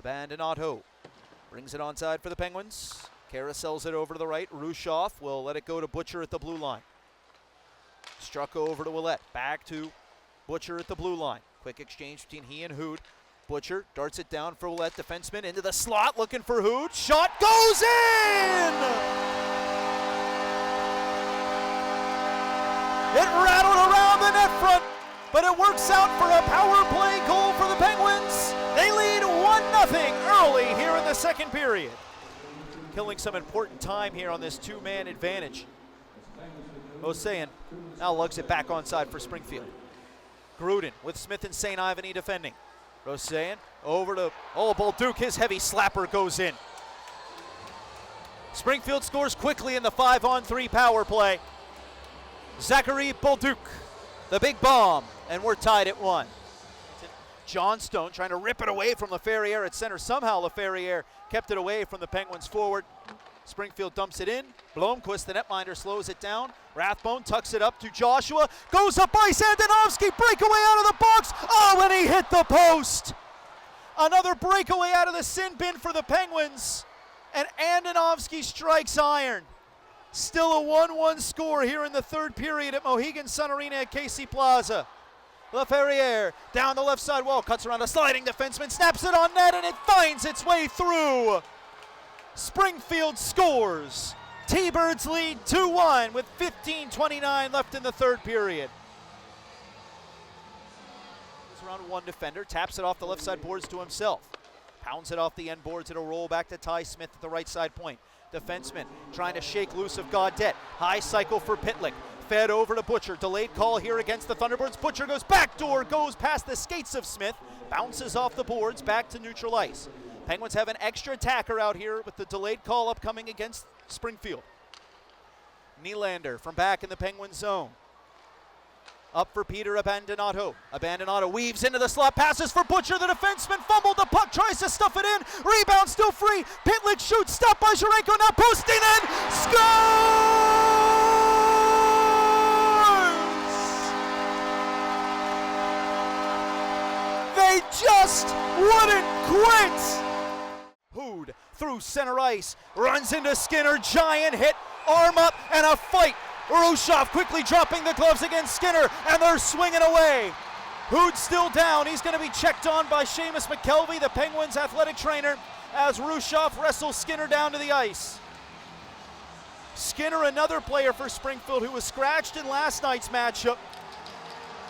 Abandonado brings it onside for the Penguins. Carousels it over to the right. Rushoff will let it go to Butcher at the blue line. Struck over to Willette. Back to Butcher at the blue line. Quick exchange between he and Hood. Butcher darts it down for Willette. Defenseman into the slot looking for Hood. Shot goes in! It rattled around the net front, but it works out for a power play goal for the Penguins. They lead 1-0 early here in the second period. Killing some important time here on this two-man advantage. Osean now lugs it back onside for Springfield. Gruden with Smith and St. Ivany defending. Osean over to Bolduc. His heavy slapper goes in. Springfield scores quickly in the 5-on-3 power play. Zachary Bolduc, the big bomb, and we're tied at 1. Johnstone trying to rip it away from Laferriere at center. Somehow Laferriere kept it away from the Penguins forward. Springfield dumps it in. Blomqvist, the netminder, slows it down. Rathbone tucks it up to Joshua. Goes up ice, Andonovski, breakaway out of the box. Oh, and he hit the post. Another breakaway out of the sin bin for the Penguins. And Andonovski strikes iron. Still a 1-1 score here in the third period at Mohegan Sun Arena at KC Plaza. Laferriere down the left side wall, cuts around a sliding defenseman, snaps it on net, and it finds its way through. Springfield scores. T-Birds lead 2-1 with 15:29 left in the third period. Goes around one defender, taps it off the left side boards to himself. Pounds it off the end boards. It'll roll back to Ty Smith at the right side point. Defenseman trying to shake loose of Gaudette. High cycle for Pitlick. Fed over to Butcher. Delayed call here against the Thunderbirds. Butcher goes backdoor, goes past the skates of Smith. Bounces off the boards, back to neutral ice. Penguins have an extra attacker out here with the delayed call upcoming against Springfield. Nylander from back in the Penguin zone. Up for Peter Abandonado. Abandonado weaves into the slot, passes for Butcher. The defenseman fumbled the puck, tries to stuff it in. Rebound still free. Pitlick shoots, stopped by Jurenko. Now posting in. Scores! They just wouldn't quit. Hood through center ice, runs into Skinner. Giant hit, arm up, and a fight. Rushoff quickly dropping the gloves against Skinner, and they're swinging away. Hood still down. He's going to be checked on by Seamus McKelvey, the Penguins' athletic trainer, as Rushoff wrestles Skinner down to the ice. Skinner, another player for Springfield who was scratched in last night's matchup.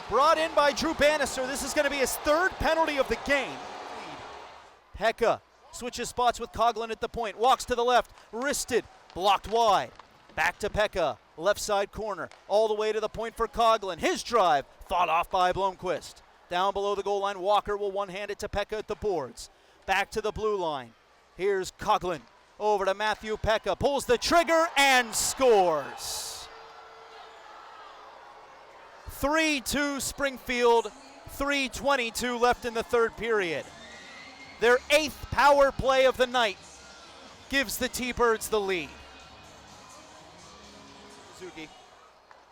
Brought in by Drew Bannister. This is going to be his third penalty of the game. Hecka switches spots with Coughlin at the point. Walks to the left, wristed, blocked wide. Back to Pekka, left side corner, all the way to the point for Coughlin. His drive, fought off by Blomqvist. Down below the goal line, Walker will one-hand it to Pekka at the boards. Back to the blue line. Here's Coughlin, over to Matthew Pekka, pulls the trigger and scores. 3-2 Springfield, 3:22 left in the third period. Their 8th power play of the night gives the T-Birds the lead. Suzuki.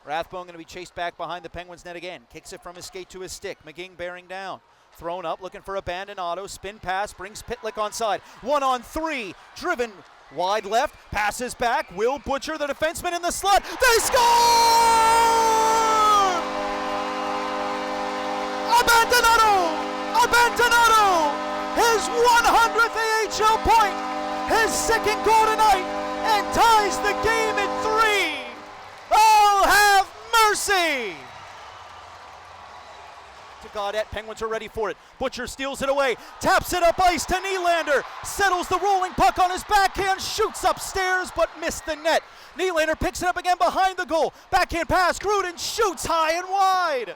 Rathbone going to be chased back behind the Penguins net again. Kicks it from his skate to his stick. McGing bearing down. Thrown up, looking for Abandonado. Spin pass, brings Pitlick onside. 1-on-3, driven wide left. Passes back. Will Butcher, the defenseman in the slot. They score! Abandonado! His 100th AHL point. His second goal tonight. And ties the game at 3. Oh, have mercy! To Gaudette, Penguins are ready for it. Butcher steals it away, taps it up ice to Nylander, settles the rolling puck on his backhand, shoots upstairs but missed the net. Nylander picks it up again behind the goal. Backhand pass, Gruden shoots high and wide.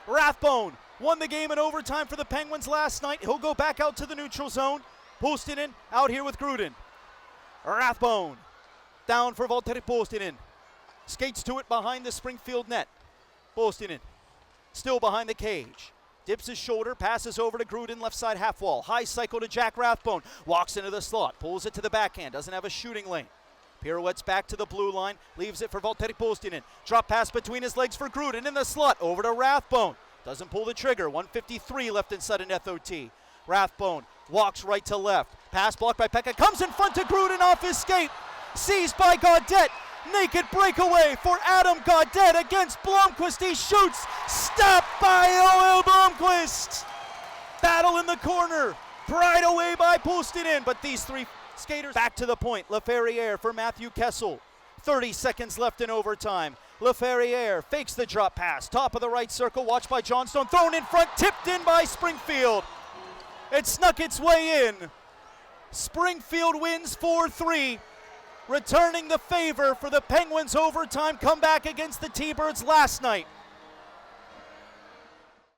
Rathbone won the game in overtime for the Penguins last night. He'll go back out to the neutral zone. Postinen out here with Gruden. Rathbone down for Valtteri Postinen. Skates to it behind the Springfield net. Postinen still behind the cage. Dips his shoulder, passes over to Gruden, left side half wall. High cycle to Jack Rathbone. Walks into the slot, pulls it to the backhand, doesn't have a shooting lane. Pirouettes back to the blue line, leaves it for Valtteri Postinen. Drop pass between his legs for Gruden in the slot, over to Rathbone. Doesn't pull the trigger, 1:53 left in sudden FOT. Rathbone walks right to left. Pass blocked by Pekka. Comes in front to Gruden off his skate. Seized by Gaudette. Naked breakaway for Adam Gaudette against Blomqvist. He shoots. Stopped by Joel Blomqvist. Battle in the corner. Pried away by Puustinen. But these three skaters back to the point. Laferriere for Matthew Kessel. 30 seconds left in overtime. Laferriere fakes the drop pass. Top of the right circle. Watched by Johnstone. Thrown in front. Tipped in by Springfield. It snuck its way in. Springfield wins 4-3. Returning the favor for the Penguins' overtime comeback against the T-Birds last night.